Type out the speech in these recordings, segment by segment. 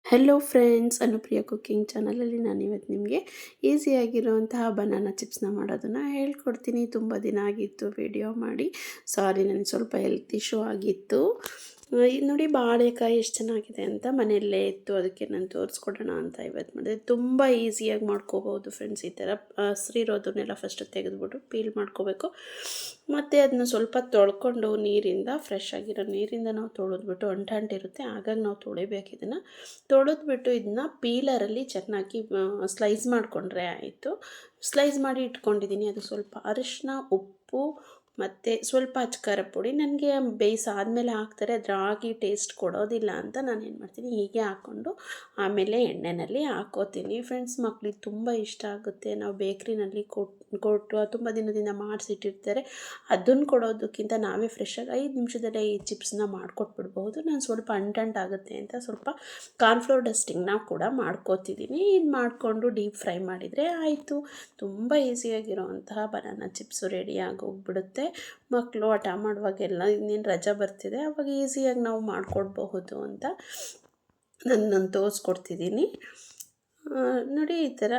Hello friends, Anupriya cooking ಚಾನಲಲ್ಲಿ ನಾನಿವತ್ತು ನಿಮಗೆ ಈಸಿಯಾಗಿರುವಂತಹ ಬನಾನಾ ಚಿಪ್ಸ್ನ ಮಾಡೋದನ್ನು ಹೇಳ್ಕೊಡ್ತೀನಿ. ತುಂಬ ದಿನ ಆಗಿತ್ತು ವಿಡಿಯೋ ಮಾಡಿ, ಸಾರಿ ನನಗೆ ಸ್ವಲ್ಪ ಹೆಲ್ತ್ ಇಶ್ಯೂ ಆಗಿತ್ತು. ಇದು ನೋಡಿ ಬಾಳೆಕಾಯಿ ಎಷ್ಟು ಚೆನ್ನಾಗಿದೆ ಅಂತ ಮನೆಯಲ್ಲೇ ಇತ್ತು, ಅದಕ್ಕೆ ನಾನು ತೋರಿಸ್ಕೊಡೋಣ ಅಂತ ಇವತ್ತು ಮಾಡಿದೆ. ತುಂಬ ಈಸಿಯಾಗಿ ಮಾಡ್ಕೋಬೋದು ಫ್ರೆಂಡ್ಸ್. ಈ ಥರ ಹಸ್ರಿರೋದನ್ನೆಲ್ಲ ಫಸ್ಟ್ ತೆಗೆದುಬಿಟ್ಟು ಪೀಲ್ ಮಾಡ್ಕೋಬೇಕು. ಮತ್ತು ಅದನ್ನ ಸ್ವಲ್ಪ ತೊಳ್ಕೊಂಡು ನೀರಿಂದ, ಫ್ರೆಶ್ ಆಗಿರೋ ನೀರಿಂದ ನಾವು ತೊಳೆದ್ಬಿಟ್ಟು ಅಂಟಿರುತ್ತೆ, ಹಾಗಾಗಿ ನಾವು ತೊಳಿಬೇಕು. ಇದನ್ನು ತೊಳೆದ್ಬಿಟ್ಟು ಇದನ್ನ ಪೀಲರಲ್ಲಿ ಚೆನ್ನಾಗಿ ಸ್ಲೈಸ್ ಮಾಡಿಕೊಂಡ್ರೆ ಆಯಿತು. ಸ್ಲೈಸ್ ಮಾಡಿ ಇಟ್ಕೊಂಡಿದ್ದೀನಿ. ಅದು ಸ್ವಲ್ಪ ಅರಿಶಿನ, ಉಪ್ಪು ಮತ್ತು ಸ್ವಲ್ಪ ಅಚ್ಕಾರ ಪುಡಿ. ನನಗೆ ಬೇಯಿಸಾದ್ಮೇಲೆ ಹಾಕ್ತಾರೆ, ಅದು ರಾಗಿ ಟೇಸ್ಟ್ ಕೊಡೋದಿಲ್ಲ ಅಂತ ನಾನು ಏನು ಮಾಡ್ತೀನಿ, ಹೀಗೆ ಹಾಕ್ಕೊಂಡು ಆಮೇಲೆ ಎಣ್ಣೆಯಲ್ಲಿ ಹಾಕ್ಕೋತೀನಿ. ಫ್ರೆಂಡ್ಸ್, ಮಕ್ಳಿಗೆ ತುಂಬ ಇಷ್ಟ ಆಗುತ್ತೆ. ನಾವು ಬೇಕ್ರಿನಲ್ಲಿ ಕೊಟ್ಟು ತುಂಬ ದಿನದಿಂದ ಮಾಡಿಸಿಟ್ಟಿರ್ತಾರೆ, ಅದನ್ನು ಕೊಡೋದಕ್ಕಿಂತ ನಾವೇ ಫ್ರೆಶ್ಶಾಗಿ 5 ನಿಮಿಷದಲ್ಲೇ ಈ ಚಿಪ್ಸ್ನ ಮಾಡಿಕೊಟ್ಬಿಡ್ಬೋದು. ನಾನು ಸ್ವಲ್ಪ ಅಂಟಾಗುತ್ತೆ ಅಂತ ಸ್ವಲ್ಪ ಕಾರ್ನ್ಫ್ಲೋರ್ ಡಸ್ಟಿಂಗ್ನ ಕೂಡ ಮಾಡ್ಕೋತಿದ್ದೀನಿ. ಇದು ಮಾಡಿಕೊಂಡು ಡೀಪ್ ಫ್ರೈ ಮಾಡಿದರೆ ಆಯಿತು. ತುಂಬ ಈಸಿಯಾಗಿರೋವಂತಹ ಬನಾನಾ ಚಿಪ್ಸು ರೆಡಿಯಾಗಿ ಹೋಗ್ಬಿಡುತ್ತೆ. ಮಕ್ಕಳು ಹಠ ಮಾಡುವಾಗೆಲ್ಲ ಇನ್ನೇನು ರಜೆ ಬರ್ತಿದೆ ಆವಾಗ ಈಸಿಯಾಗಿ ನಾವು ಮಾಡಿಕೊಡ್ಬಹುದು ಅಂತ ನಾನು ತೋರಿಸ್ಕೊಡ್ತಿದ್ದೀನಿ. ನೋಡಿ, ಈ ಥರ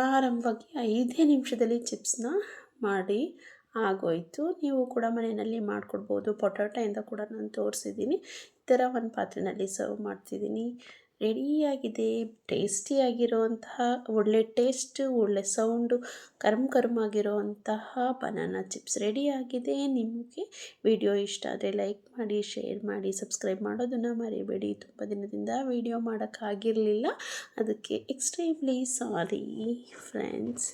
ಆರಾಮವಾಗಿ 5 ನಿಮಿಷದಲ್ಲಿ ಚಿಪ್ಸ್ನ ಮಾಡಿ ಆಗೋಯಿತು. ನೀವು ಕೂಡ ಮನೆಯಲ್ಲಿ ಮಾಡಿಕೊಡ್ಬೋದು. ಪೊಟ್ಯಾಟೋಯಿಂದ ಕೂಡ ನಾನು ತೋರಿಸಿದ್ದೀನಿ. ಈ ಥರ ಒಂದು ಪಾತ್ರೆಯಲ್ಲಿ ಸರ್ವ್ ಮಾಡ್ತಿದ್ದೀನಿ. ರೆಡಿಯಾಗಿದೆ. ಟೇಸ್ಟಿಯಾಗಿರೋವಂತಹ, ಒಳ್ಳೆ ಟೇಸ್ಟು, ಒಳ್ಳೆ ಸೌಂಡು, ಕರ್ಮ್ ಆಗಿರೋವಂತಹ ಬನಾನಾ ಚಿಪ್ಸ್ ರೆಡಿಯಾಗಿದೆ. ನಿಮಗೆ ವಿಡಿಯೋ ಇಷ್ಟ ಆದರೆ ಲೈಕ್ ಮಾಡಿ, ಶೇರ್ ಮಾಡಿ, ಸಬ್ಸ್ಕ್ರೈಬ್ ಮಾಡೋದನ್ನು ಮರಿಬೇಡಿ. ತುಂಬ ದಿನದಿಂದ ವಿಡಿಯೋ ಮಾಡೋಕ್ಕಾಗಿರಲಿಲ್ಲ, ಅದಕ್ಕೆ ಎಕ್ಸ್ಟ್ರೀಮ್ಲಿ ಸಾರಿ ಫ್ರೆಂಡ್ಸ್.